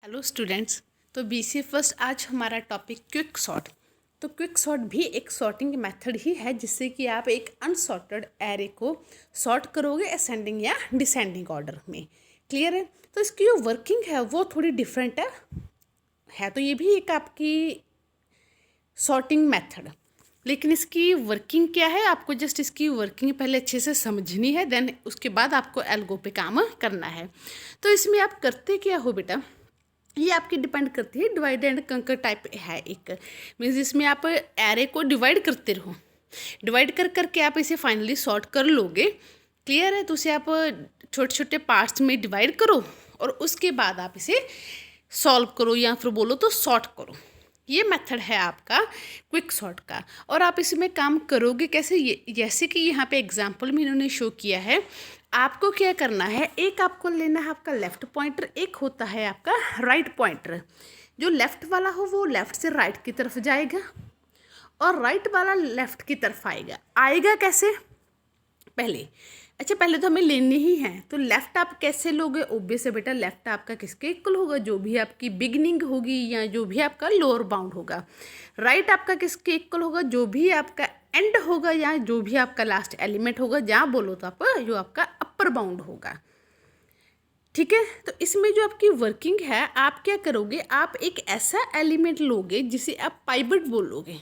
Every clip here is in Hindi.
Hello students. तो बीसी फर्स्ट आज हमारा टॉपिक क्विक सॉर्ट। तो क्विक सॉर्ट भी एक सॉर्टिंग मेथड ही है जिससे कि आप एक अनसॉर्टेड एरे को सॉर्ट करोगे असेंडिंग या डिसेंडिंग ऑर्डर में। क्लियर है? तो इसकी जो वर्किंग है वो थोड़ी डिफरेंट है तो ये भी एक आपकी सॉर्टिंग मेथड, लेकिन इसकी वर्किंग क्या है आपको जस्ट इसकी वर्किंग पहले अच्छे से समझनी है, देन उसके बाद आपको एल्गो पे काम करना है। तो इसमें आप करते क्या हो बेटा, ये आपकी डिपेंड करती है। डिवाइड एंड कंकर टाइप है एक, मीन्स इसमें आप एरे को डिवाइड करते रहो, डिवाइड कर करके आप इसे फाइनली सॉर्ट कर लोगे। क्लियर है? तो उसे आप छोटे छोटे पार्ट्स में डिवाइड करो और उसके बाद आप इसे सॉल्व करो या फिर बोलो तो सॉर्ट करो। ये मेथड है आपका क्विक सॉर्ट का। और आप इसमें काम करोगे कैसे, ये जैसे कि यहाँ पे एग्जांपल में इन्होंने शो किया है। आपको क्या करना है, एक आपको लेना है आपका लेफ़्ट पॉइंटर, एक होता है आपका राइट पॉइंटर। जो लेफ़्ट वाला हो वो लेफ़्ट से राइट की तरफ जाएगा और राइट वाला लेफ़्ट की तरफ आएगा। आएगा कैसे पहले तो हमें लेनी ही है। तो लेफ़्ट आप कैसे लोगे? ओब्वियस है बेटा, लेफ़्ट आपका किसके इक्वल होगा? जो भी आपकी बिगनिंग होगी या जो भी आपका लोअर बाउंड होगा। राइट आपका किसके इक्वल होगा? जो भी आपका एंड होगा या जो भी आपका लास्ट एलिमेंट होगा, जहाँ बोलो तो आप जो आपका अपर बाउंड होगा। ठीक है? तो इसमें जो आपकी वर्किंग है, आप क्या करोगे, आप एक ऐसा एलिमेंट लोगे जिसे आप पाइवट बोलोगे।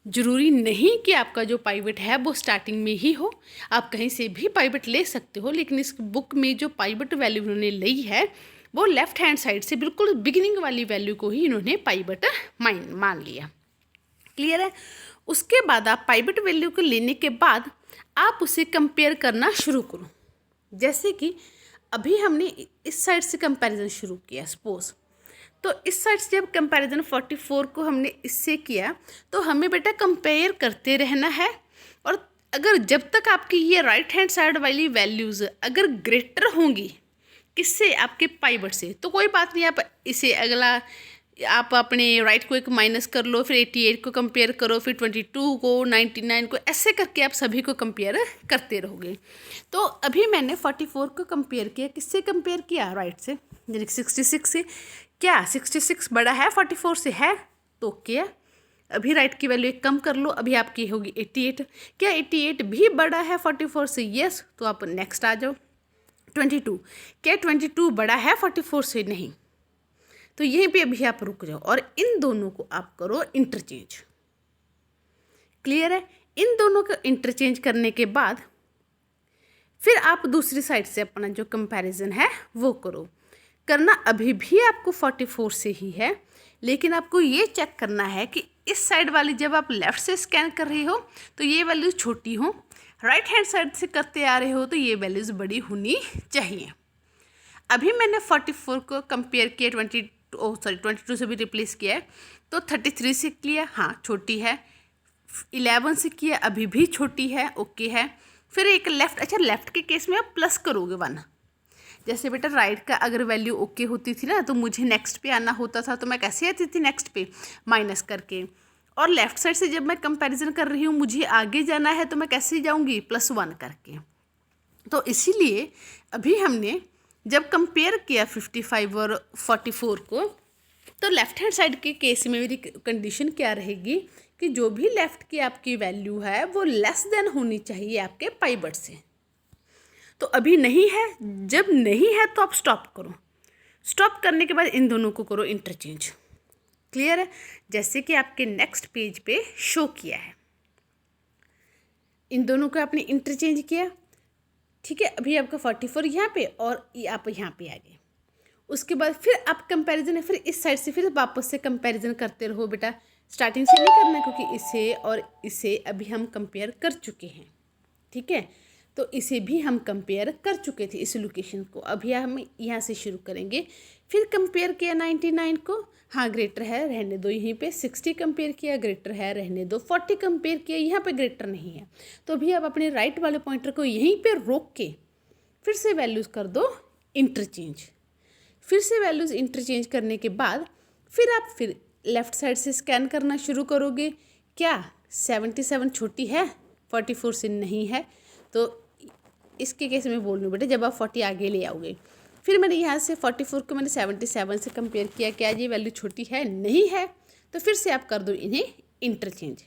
जरूरी नहीं कि आपका जो पाइवट है वो स्टार्टिंग में ही हो, आप कहीं से भी पाइवट ले सकते हो, लेकिन इस बुक में जो पाइवट वैल्यू उन्होंने ली है वो लेफ्ट हैंड साइड से बिल्कुल बिगिनिंग वाली वैल्यू को ही इन्होंने पाइवट मान लिया। क्लियर है? उसके बाद आप पाइवट वैल्यू को लेने के बाद आप उसे कंपेयर करना शुरू करो। जैसे कि अभी हमने इस साइड से कंपैरिजन शुरू किया सपोज, तो इस साइड से जब कंपैरिजन 44 को हमने इससे किया तो हमें बेटा कंपेयर करते रहना है। और अगर जब तक आपकी ये राइट हैंड साइड वाली वैल्यूज़ अगर ग्रेटर होंगी किससे, आपके पाइवट से, तो कोई बात नहीं, आप इसे अगला आप अपने राइट को एक माइनस कर लो, फिर 88 को कंपेयर करो, फिर 22 को, 99 को, ऐसे करके आप सभी को कंपेयर करते रहोगे। तो अभी मैंने 44 को कंपेयर किया, किससे कंपेयर किया? राइट से, यानी 66 से। क्या 66 बड़ा है 44 से? है तो क्या, अभी राइट की वैल्यू एक कम कर लो, अभी आपकी होगी 88। क्या 88 भी बड़ा है 44 से? यस। तो आप नेक्स्ट आ जाओ 22। क्या 22 बड़ा है 44 से? नहीं। तो यहीं पे अभी आप रुक जाओ और इन दोनों को आप करो इंटरचेंज। क्लियर है? इन दोनों को इंटरचेंज करने के बाद फिर आप दूसरी साइड से अपना जो कंपैरिजन है वो करो। करना अभी भी आपको 44 से ही है, लेकिन आपको ये चेक करना है कि इस साइड वाली जब आप लेफ़्ट से स्कैन कर रही हो तो ये वैल्यूज़ छोटी हो, राइट हैंड साइड से करते आ रहे हो तो ये वैल्यूज़ बड़ी होनी चाहिए। अभी मैंने 44 को कंपेयर किया 22 से भी रिप्लेस किया है, तो 33 से किया, हाँ छोटी है। 11 से किया, अभी भी छोटी है, ओके है। फिर एक लेफ़्ट, अच्छा लेफ़्ट के केस में आप प्लस करोगे 1। जैसे बेटा राइट का अगर वैल्यू ओके होती थी ना तो मुझे नेक्स्ट पे आना होता था, तो मैं कैसे आती थी नेक्स्ट पे? माइनस करके। और लेफ़्ट साइड से जब मैं कंपैरिजन कर रही हूँ मुझे आगे जाना है तो मैं कैसे जाऊँगी? +1 करके। तो इसीलिए अभी हमने जब कंपेयर किया 55 और 44 को, तो लेफ़्ट हैंड साइड के केस में मेरी कंडीशन क्या रहेगी कि जो भी लेफ़्ट की आपकी वैल्यू है वो लेस देन होनी चाहिए आपके पाइवट से। तो अभी नहीं है, जब नहीं है तो आप स्टॉप करो। स्टॉप करने के बाद इन दोनों को करो इंटरचेंज। क्लियर है? जैसे कि आपके नेक्स्ट पेज पे शो किया है, इन दोनों को आपने इंटरचेंज किया। ठीक है? अभी आपका 44 यहाँ पे और ये आप यहाँ पे आ गए। उसके बाद फिर आप कंपैरिजन है, फिर इस साइड से फिर वापस से कंपैरिजन करते रहो बेटा। स्टार्टिंग से नहीं करना क्योंकि इसे और इसे अभी हम कंपेयर कर चुके हैं। ठीक है? तो इसे भी हम कंपेयर कर चुके थे इस लोकेशन को। अभी हम यहाँ से शुरू करेंगे। फिर कंपेयर किया 99 को, हाँ ग्रेटर है रहने दो यहीं पे। 60 कंपेयर किया, ग्रेटर है रहने दो। 40 कंपेयर किया, यहाँ पे ग्रेटर नहीं है, तो अभी आप अपने राइट वाले पॉइंटर को यहीं पे रोक के फिर से वैल्यूज़ कर दो इंटरचेंज। फिर से वैल्यूज़ इंटरचेंज करने के बाद फिर लेफ़्ट साइड से स्कैन करना शुरू करोगे। क्या 77 छोटी है 44 से? नहीं है। तो इसके केस में बोल रही हूँ बेटा जब आप 40 आगे ले आओगे फिर मैंने यहाँ से 44 को मैंने 77 से कंपेयर किया, क्या ये वैल्यू छोटी है? नहीं है। तो फिर से आप कर दो इन्हें इंटरचेंज।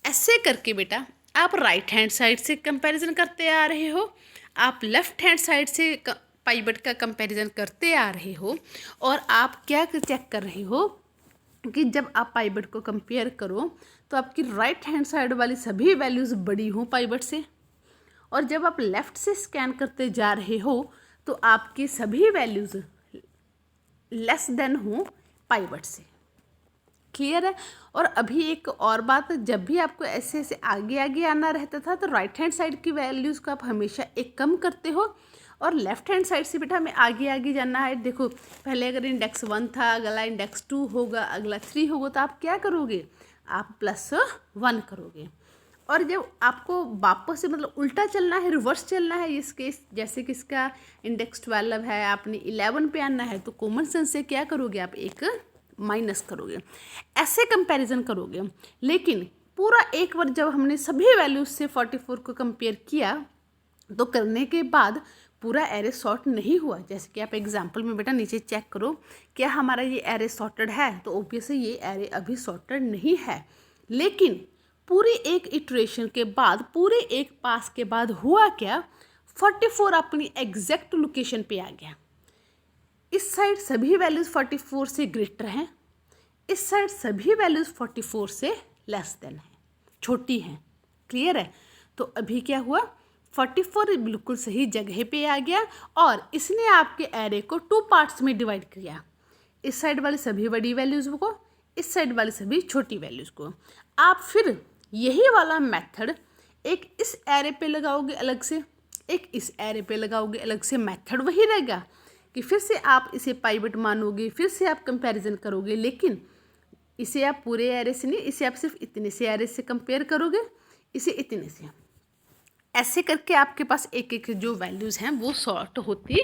ऐसे करके बेटा आप राइट हैंड साइड से कंपैरिजन करते आ रहे हो, आप लेफ्ट हैंड साइड से पाइवट का कंपैरिजन करते आ रहे हो, और आप क्या चेक कर रहे हो कि जब आप पाइवट को कंपेयर करो तो आपकी राइट हैंड साइड वाली सभी वैल्यूज़ बड़ी हों पाइवट से, और जब आप लेफ़्ट से स्कैन करते जा रहे हो तो आपकी सभी वैल्यूज़ लेस देन हो पाइवट से। क्लियर है? और अभी एक और बात, जब भी आपको ऐसे ऐसे आगे आगे आना रहता था तो राइट हैंड साइड की वैल्यूज़ को आप हमेशा एक कम करते हो, और लेफ्ट हैंड साइड से बेटा हमें आगे आगे जाना है। देखो पहले अगर इंडेक्स 1 था, अगला इंडेक्स 2 होगा, अगला 3 होगा, तो आप क्या करोगे? आप +1 करोगे। और जब आपको वापस से मतलब उल्टा चलना है, रिवर्स चलना है, इस केस जैसे कि इसका इंडेक्स 12 है, आपने 11 पे आना है, तो कॉमन सेंस से क्या करोगे? आप एक माइनस करोगे, ऐसे कंपैरिजन करोगे। लेकिन पूरा एक बार जब हमने सभी वैल्यूज से 44 को कंपेयर किया तो करने के बाद पूरा एरे सॉर्ट नहीं हुआ। जैसे कि आप एग्जांपल में बेटा नीचे चेक करो, क्या हमारा ये एरे सॉर्टेड है? तो ऑब्वियसली ये एरे अभी सॉर्टेड नहीं है। लेकिन पूरी एक इटरेशन के बाद, पूरे एक पास के बाद हुआ क्या? 44 अपनी एग्जैक्ट लोकेशन पे आ गया। इस साइड सभी वैल्यूज़ 44 से ग्रेटर हैं, इस साइड सभी वैल्यूज़ 44 से लेस देन है, छोटी हैं। क्लियर है? तो अभी क्या हुआ? 44 बिल्कुल सही जगह पे आ गया, और इसने आपके एरे को 2 पार्ट्स में डिवाइड किया, इस साइड वाली सभी बड़ी वैल्यूज़ को, इस साइड वाली सभी छोटी वैल्यूज़ को। आप फिर यही वाला मेथड एक इस एरे पे लगाओगे अलग से, एक इस एरे पे लगाओगे अलग से, मेथड वही रहेगा कि फिर से आप इसे पाइवट मानोगे, फिर से आप कंपैरिजन करोगे, लेकिन इसे आप पूरे एरे से नहीं, इसे आप सिर्फ इतने से एरे से कंपेयर करोगे, इसे इतने से। ऐसे करके आपके पास एक एक जो वैल्यूज़ हैं वो सॉर्ट होती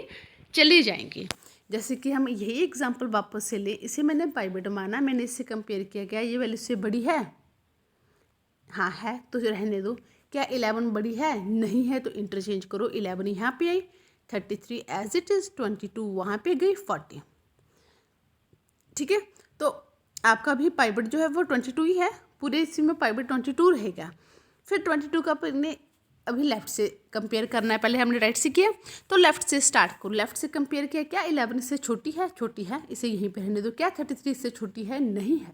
चली जाएंगी। जैसे कि हम यही एग्जांपल वापस से ले, इसे मैंने पाइवट माना, मैंने इससे कंपेयर किया, क्या ये वैल्यू से बड़ी है? हाँ है, तो रहने दो। क्या 11 बड़ी है? नहीं है, तो इंटरचेंज करो। 11 यहाँ पे आई, 33 एज इट इज़, 22 वहाँ पे गई, 40। ठीक है, तो आपका भी पाइवट जो है वो 22 ही है, पूरे इसी में पाइवट 22 रहेगा। फिर 22 का अपने अभी लेफ़्ट से कंपेयर करना है, पहले हमने राइट से किया तो लेफ़्ट से स्टार्ट करो। लेफ़्ट से कंपेयर किया, क्या 11 से छोटी है? छोटी है, इसे यहीं पे रहने दो। क्या 33 से छोटी है? नहीं है,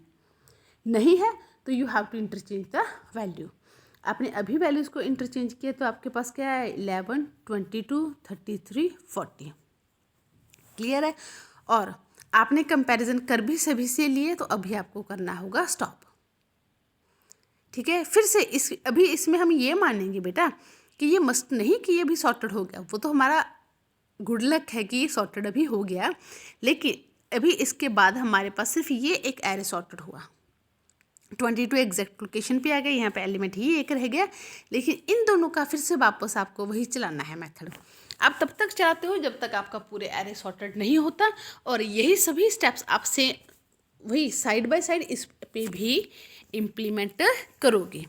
नहीं है, तो you have to interchange the value. आपने अभी वैल्यूज़ को इंटरचेंज किया तो आपके पास क्या है? 11, 22, 33, 40। क्लियर है? और आपने कंपैरिजन कर भी सभी से लिए, तो अभी आपको करना होगा स्टॉप। ठीक है, फिर से अभी इसमें हम ये मानेंगे बेटा कि ये मस्ट नहीं कि ये भी सॉर्टेड हो गया, वो तो हमारा गुड लक है कि ये सॉर्टेड अभी हो गया, लेकिन अभी इसके बाद हमारे पास सिर्फ ये एक एरे सॉर्टेड हुआ। 22 एग्जैक्ट लोकेशन पे आ गया, यहाँ पे एलिमेंट ही एक रह गया, लेकिन इन दोनों का फिर से वापस आपको वही चलाना है मेथड। आप तब तक चलाते हो जब तक आपका पूरे एरे सॉर्टेड नहीं होता, और यही सभी स्टेप्स आपसे वही साइड बाय साइड इस पे भी इम्प्लीमेंट करोगे।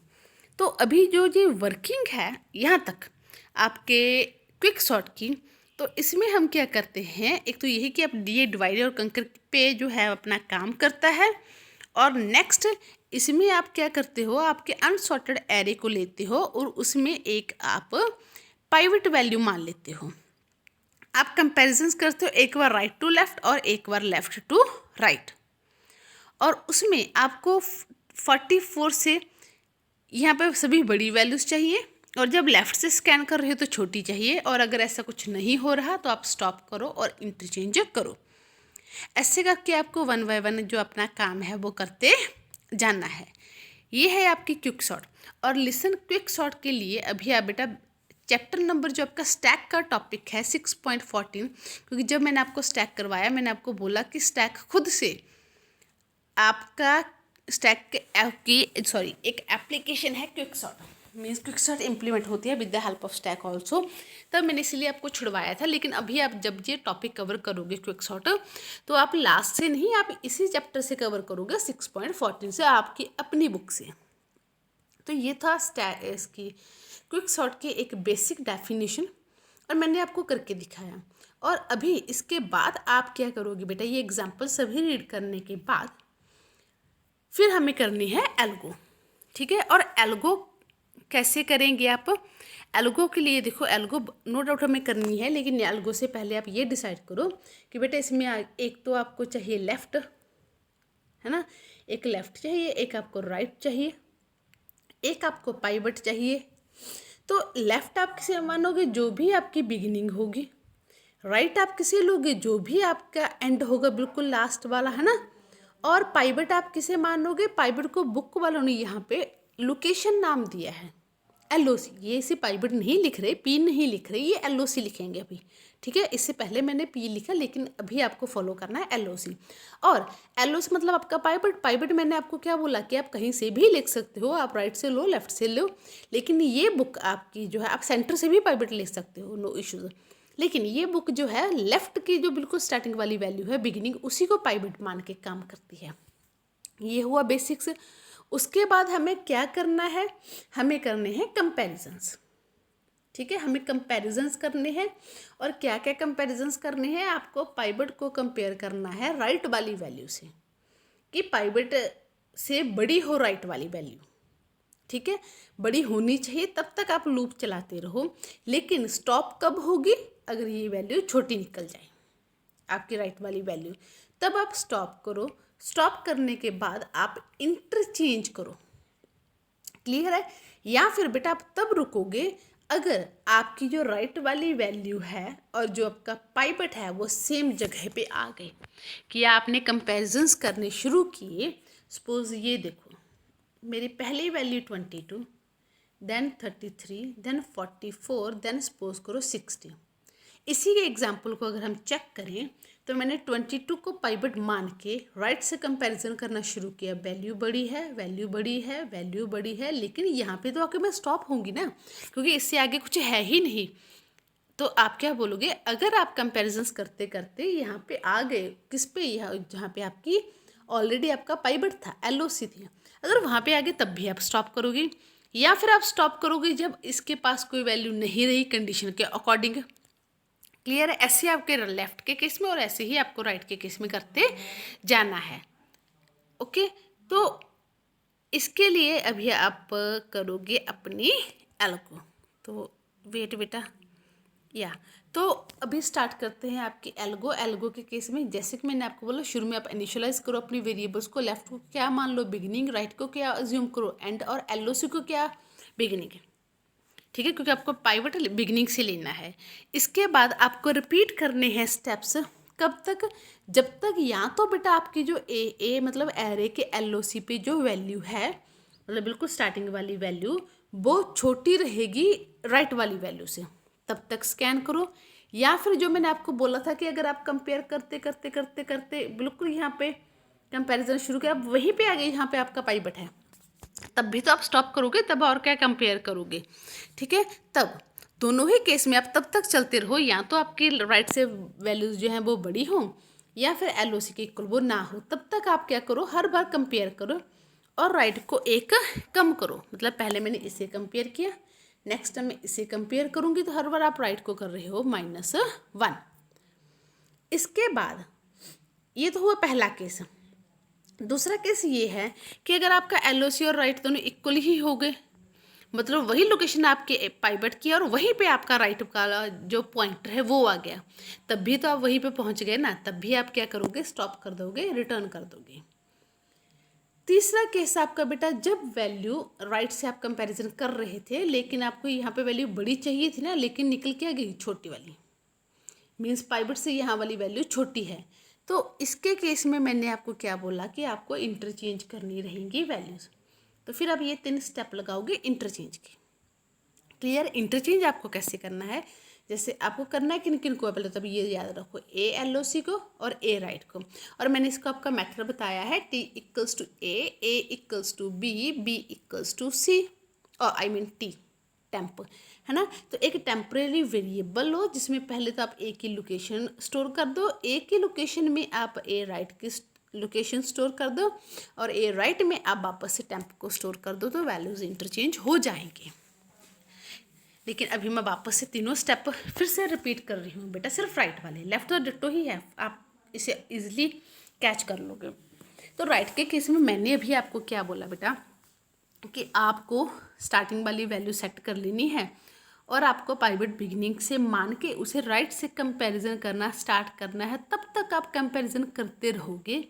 तो अभी जो ये वर्किंग है यहाँ तक आपके क्विक सॉर्ट की, तो इसमें हम क्या करते हैं, एक तो यही कि आप ये डिवाइड और कंकर पे जो है अपना काम करता है, और नेक्स्ट इसमें आप क्या करते हो, आपके अनसॉर्टेड एरे को लेते हो और उसमें एक आप पाइवट वैल्यू मान लेते हो। आप कंपैरिजंस करते हो, एक बार राइट टू लेफ्ट और एक बार लेफ्ट टू राइट, और उसमें आपको 44 से यहाँ पे सभी बड़ी वैल्यूज़ चाहिए, और जब लेफ़्ट से स्कैन कर रहे हो तो छोटी चाहिए, और अगर ऐसा कुछ नहीं हो रहा तो आप स्टॉप करो और इंटरचेंज करो। ऐसे करके आपको 1 बाय 1 जो अपना काम है वो करते जाना है। ये है आपकी क्विक सॉर्ट। और लिसन, क्विक सॉर्ट के लिए अभी आप बेटा चैप्टर नंबर जो आपका स्टैक का टॉपिक है 6.14, क्योंकि जब मैंने आपको स्टैक करवाया मैंने आपको बोला कि स्टैक खुद से आपका स्टैक की एक एप्लीकेशन है quick sort, means quick sort implement होती है with the help of stack also. तब मैंने इसलिए आपको छुड़वाया था, लेकिन अभी आप जब ये टॉपिक कवर करोगे क्विक सॉर्ट, तो आप लास्ट से नहीं, आप इसी चैप्टर से कवर करोगे 6.14 से, आपकी अपनी बुक से। तो ये था इसकी क्विक सॉर्ट की एक बेसिक डेफिनेशन, और मैंने आपको करके दिखाया। और अभी इसके बाद आप क्या करोगे बेटा, ये एग्जाम्पल सभी रीड करने के बाद फिर हमें करनी है एल्गो, ठीक है। और एल्गो कैसे करेंगे आप? एल्गो के लिए देखो, एल्गो नो डाउट हमें करनी है, लेकिन एल्गो से पहले आप ये डिसाइड करो कि बेटा इसमें एक तो आपको चाहिए लेफ़्ट, है ना, एक लेफ़्ट चाहिए, एक आपको राइट चाहिए, एक आपको पाइवट चाहिए। तो लेफ़्ट आप किसे मानोगे? जो भी आपकी बिगिनिंग होगी। राइट आप किसे लोगे? जो भी आपका एंड होगा, बिल्कुल लास्ट वाला, है ना। और पाइवट आप किसे मानोगे? पाइवट को बुक वालों ने यहाँ पे लोकेशन नाम दिया है, LOC। ये इसे पाइवट नहीं लिख रहे, P नहीं लिख रहे, ये LOC लिखेंगे अभी, ठीक है। इससे पहले मैंने P लिखा, लेकिन अभी आपको फॉलो करना है LOC। और LOC मतलब आपका पाइवट। पाइवट मैंने आपको क्या बोला कि आप कहीं से भी लिख सकते हो, आप राइट से लो, लेफ्ट से लो, लेकिन ये बुक आपकी जो है, आप सेंटर से भी पाइवट ले सकते हो, नो इश्यूज। लेकिन ये बुक जो है, लेफ्ट की जो बिल्कुल स्टार्टिंग वाली वैल्यू है, बिगिनिंग, उसी को पाइवट मान के काम करती है। ये हुआ बेसिक्स। उसके बाद हमें क्या करना है? हमें करने हैं कंपैरिजंस, ठीक है। हमें कंपैरिजंस करने हैं। और क्या क्या कंपैरिजंस करने हैं? आपको पाइवट को कंपेयर करना है राइट वाली वैल्यू से, कि पाइवट से बड़ी हो राइट वाली वैल्यू, ठीक है। बड़ी होनी चाहिए, तब तक आप लूप चलाते रहो। लेकिन स्टॉप कब होगी? अगर ये वैल्यू छोटी निकल जाए, आपकी राइट वाली वैल्यू, तब आप स्टॉप करो। स्टॉप करने के बाद आप इंटरचेंज करो, क्लियर है। या फिर बेटा आप तब रुकोगे अगर आपकी जो राइट वाली वैल्यू है और जो आपका पाइवट है वो सेम जगह पे आ गए, कि आपने कंपैरिजंस करने शुरू किए। सपोज ये देखो, मेरी पहली value 22, then 33, then 44, then suppose करो 60। इसी के एग्जाम्पल को अगर हम चेक करें तो मैंने 22 को पाइवट मान के राइट से कंपैरिजन करना शुरू किया। वैल्यू बड़ी है, वैल्यू बड़ी है, वैल्यू बड़ी है, लेकिन यहाँ पे तो आके मैं स्टॉप होंगी ना, क्योंकि इससे आगे कुछ है ही नहीं। तो आप क्या बोलोगे? अगर आप कंपैरिजंस करते करते यहाँ पे आ गए, किस पे? यहाँ जहाँ पे आपकी ऑलरेडी आपका पाइवट था, LOC थी, अगर वहाँ पे आ गए तब भी आप स्टॉप करोगे। या फिर आप स्टॉप करोगे जब इसके पास कोई वैल्यू नहीं रही कंडीशन के अकॉर्डिंग, क्लियर है। ऐसे आपके लेफ्ट के केस में और ऐसे ही आपको राइट के केस में करते जाना है, ओके। तो इसके लिए अभी आप करोगे अपनी एल्गो। तो वेट बेटा, या तो अभी स्टार्ट करते हैं आपकी एल्गो। एल्गो के केस में जैसे कि मैंने आपको बोला, शुरू में आप इनिशियलाइज करो अपनी वेरिएबल्स को। लेफ्ट को क्या मान लो? बिगिनिंग। राइट को क्या अज्यूम करो? एंड। और LOC को क्या? बिगिनिंग, ठीक है, क्योंकि आपको पाइवट बिगिनिंग से लेना है। इसके बाद आपको रिपीट करने हैं स्टेप्स। कब तक? जब तक या तो बेटा आपकी जो ए मतलब एरे के LOC पे जो वैल्यू है, मतलब बिल्कुल स्टार्टिंग वाली वैल्यू, वो छोटी रहेगी राइट वाली वैल्यू से, तब तक स्कैन करो। या फिर जो मैंने आपको बोला था कि अगर आप कंपेयर करते करते करते करते बिल्कुल यहाँ पे कंपैरिजन शुरू किया, आप वहीं पे आ गए यहाँ पे आपका पाइवट है, तब भी तो आप स्टॉप करोगे, तब और क्या कंपेयर करोगे, ठीक है। तब दोनों ही केस में आप तब तक चलते रहो, या तो आपकी राइट से वैल्यूज जो हैं वो बड़ी हों, या फिर LOC के इक्वल वो ना हो। तब तक आप क्या करो? हर बार कंपेयर करो और राइट को एक कम करो। मतलब पहले मैंने इसे कंपेयर किया, नेक्स्ट टाइम मैं इसे कंपेयर करूँगी, तो हर बार आप राइट को कर रहे हो -1। इसके बाद ये तो हुआ पहला केस। दूसरा केस ये है कि अगर आपका LOC और राइट दोनों इक्वल ही हो गए, मतलब वही लोकेशन आपके पाइवट की और वहीं पे आपका राइट का जो पॉइंटर है वो आ गया, तब भी तो आप वहीं पे पहुंच गए ना, तब भी आप क्या करोगे? स्टॉप कर दोगे, रिटर्न कर दोगे। तीसरा केस आपका बेटा, जब वैल्यू राइट से आप कंपैरिजन कर रहे थे, लेकिन आपको यहाँ पे वैल्यू बड़ी चाहिए थी ना, लेकिन निकल के आ गई छोटी वाली, मीन्स पाइवट से यहाँ वाली वैल्यू छोटी है। तो इसके केस में मैंने आपको क्या बोला कि आपको इंटरचेंज करनी रहेंगी वैल्यूज़। तो फिर आप ये 3 स्टेप लगाओगे इंटरचेंज के, क्लियर। इंटरचेंज आपको कैसे करना है? जैसे आपको करना है किन किन को, पहले तो ये याद रखो, A LOC को और A राइट को। और मैंने इसको आपका मेथड बताया है, T = A = B = C, और I mean T टेम्प, है ना। तो एक टेम्परेरी वेरिएबल लो जिसमें पहले तो आप A की लोकेशन स्टोर कर दो, A की लोकेशन में आप A राइट की लोकेशन स्टोर कर दो, और A राइट में आप वापस से टेम्प को स्टोर कर दो, तो वैल्यूज़ इंटरचेंज हो जाएंगे। लेकिन अभी मैं वापस से तीनों स्टेप फिर से रिपीट कर रही हूँ बेटा, सिर्फ राइट वाले, लेफ्ट तो डिट्टो ही है, आप इसे इजीली कैच कर लोगे। तो राइट के केस में मैंने अभी आपको क्या बोला बेटा कि आपको स्टार्टिंग वाली वैल्यू सेट कर लेनी है और आपको पाइवट बिगिनिंग से मान के उसे राइट से कंपैरिजन करना स्टार्ट करना है। तब तक आप कंपैरिजन करते रहोगे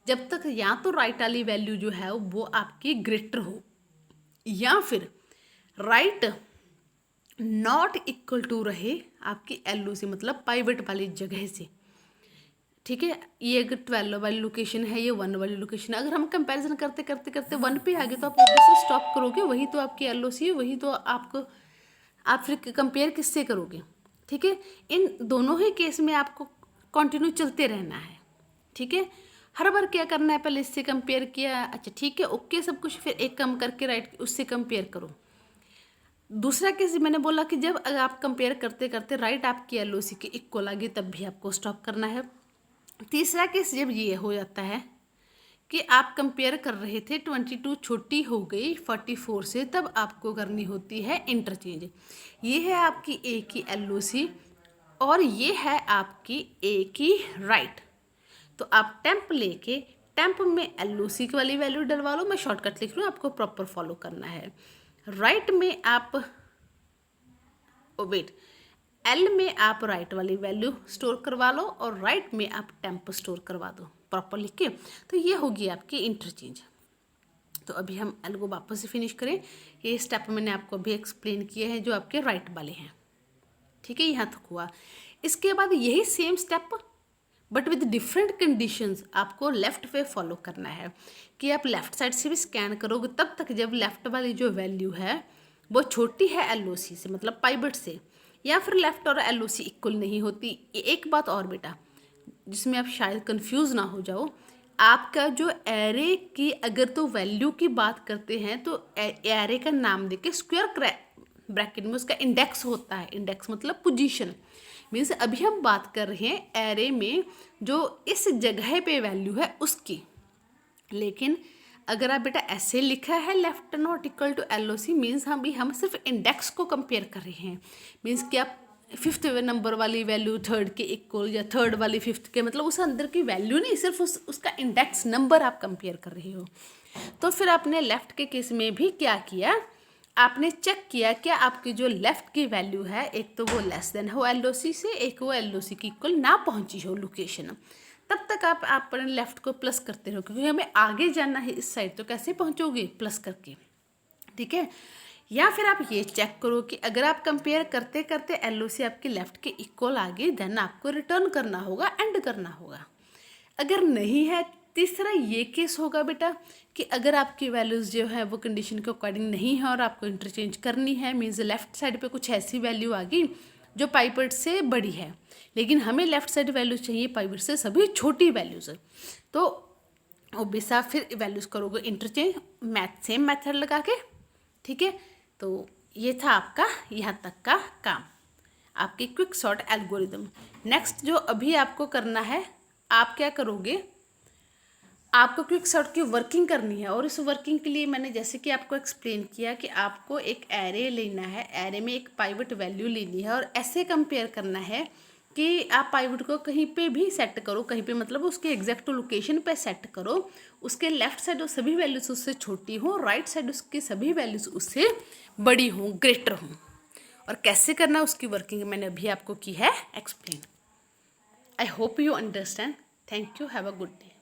जब तक या तो राइट वाली वैल्यू जो है वो आपकी ग्रेटर हो या फिर राइट नॉट इक्वल टू रहे आपकी LOC मतलब पाइवट वाली जगह से। ठीक है, ये अगर 12 वाली लोकेशन है, ये 1 वाली लोकेशन है, अगर हम कंपैरिजन करते करते करते 1 पे आ गए तो आप ऑब्वियसली स्टॉप करोगे, वही तो आपकी LOC है, वही तो आपको आप फिर कंपेयर किससे करोगे। ठीक है, इन दोनों ही केस में आपको कंटिन्यू चलते रहना है। ठीक है, हर बार क्या करना है, पहले इससे कंपेयर किया, अच्छा ठीक है ओके सब कुछ, फिर एक कम करके राइट उससे कंपेयर करो। दूसरा केस मैंने बोला कि जब अगर आप कंपेयर करते करते राइट आपकी LOC के इक्वल आ गई तब भी आपको स्टॉप करना है। तीसरा केस जब ये हो जाता है कि आप कंपेयर कर रहे थे 22 छोटी हो गई 44 से, तब आपको करनी होती है इंटरचेंज। ये है आपकी A की LOC और ये है आपकी A की राइट। तो आप टेम्प लेके टेम्प में LOC वाली वैल्यू डलवा लो, मैं शॉर्टकट लिख रही हूँ, आपको प्रॉपर फॉलो करना है। राइट में आप वेट L में आप राइट वाली वैल्यू स्टोर करवा लो और राइट में आप टेम्प स्टोर करवा दो प्रॉपर लिख के। तो ये होगी आपकी इंटरचेंज। तो अभी हम L को वापस से फिनिश करें। ये स्टेप मैंने आपको अभी एक्सप्लेन किए हैं जो आपके राइट वाले हैं। ठीक है, यहाँ तक हुआ। इसके बाद यही same step but with different conditions आपको लेफ्ट पे फॉलो करना है कि आप लेफ्ट साइड से भी स्कैन करोगे तब तक जब लेफ्ट वाली जो वैल्यू है वो छोटी है LOC से मतलब पाइवट से, या फिर लेफ्ट और LOC इक्वल नहीं होती। एक बात और बेटा जिसमें आप शायद कंफ्यूज ना हो जाओ, आपका जो एरे की अगर तो वैल्यू की बात करते हैं तो एरे का नाम देके स्क्वायर ब्रैकेट में उसका इंडेक्स होता है। इंडेक्स मतलब पोजीशन, मीन्स अभी हम बात कर रहे हैं एरे में जो इस जगह पे वैल्यू है उसकी। लेकिन अगर आप बेटा ऐसे लिखा है left not equal to LOC, means हम सिर्फ इंडेक्स को कंपेयर कर रहे हैं। मीन्स कि आप 5th नंबर वाली वैल्यू 3rd के इक्वल या 3rd वाली 5th के, मतलब उस अंदर की वैल्यू नहीं, सिर्फ उसका इंडेक्स नंबर आप कंपेयर कर रहे हो। तो फिर आपने लेफ्ट के केस में भी क्या किया, आपने चेक किया क्या आपकी जो लेफ्ट की वैल्यू है एक तो वो लेस देन हो LOC से, एक वो LOC की इक्वल ना पहुंची हो लोकेशन। तब तक आप अपने लेफ्ट को प्लस करते रहो क्योंकि हमें आगे जाना है इस साइड, तो कैसे पहुंचोगे, प्लस करके। ठीक है, या फिर आप ये चेक करो कि अगर आप कंपेयर करते करते LOC आपके लेफ्ट के इक्वल आ गई देन आपको रिटर्न करना होगा, एंड करना होगा। अगर नहीं है, तीसरा ये केस होगा बेटा कि अगर आपकी वैल्यूज़ जो है वो कंडीशन के अकॉर्डिंग नहीं है और आपको इंटरचेंज करनी है, मीन्स लेफ्ट साइड पे कुछ ऐसी वैल्यू आ गई जो पाइवट से बड़ी है, लेकिन हमें लेफ्ट साइड वैल्यूज चाहिए पाइवट से सभी छोटी वैल्यूज़, तो ऑब्वियस आप फिर वैल्यूज़ करोगे इंटरचेंज सेम मैथड लगा के। ठीक है, तो ये था आपका यहाँ तक का काम, आपकी क्विक सॉर्ट एल्गोरिदम। नेक्स्ट जो अभी आपको करना है, आप क्या करोगे, आपको क्विक सॉर्ट की वर्किंग करनी है। और इस वर्किंग के लिए मैंने जैसे कि आपको एक्सप्लेन किया कि आपको एक एरे लेना है, एरे में एक पाइवट वैल्यू लेनी है और ऐसे कंपेयर करना है कि आप पाइवट को कहीं पे भी सेट करो, कहीं पे मतलब उसके एग्जैक्ट लोकेशन पे सेट करो, उसके लेफ्ट साइड सभी वैल्यूज़ उससे छोटी हों, राइट साइड उसकी सभी वैल्यूज़ उससे बड़ी हों, ग्रेटर हों। और कैसे करना उसकी वर्किंग मैंने अभी आपको की है explain. I hope you understand. Thank you, have a good day.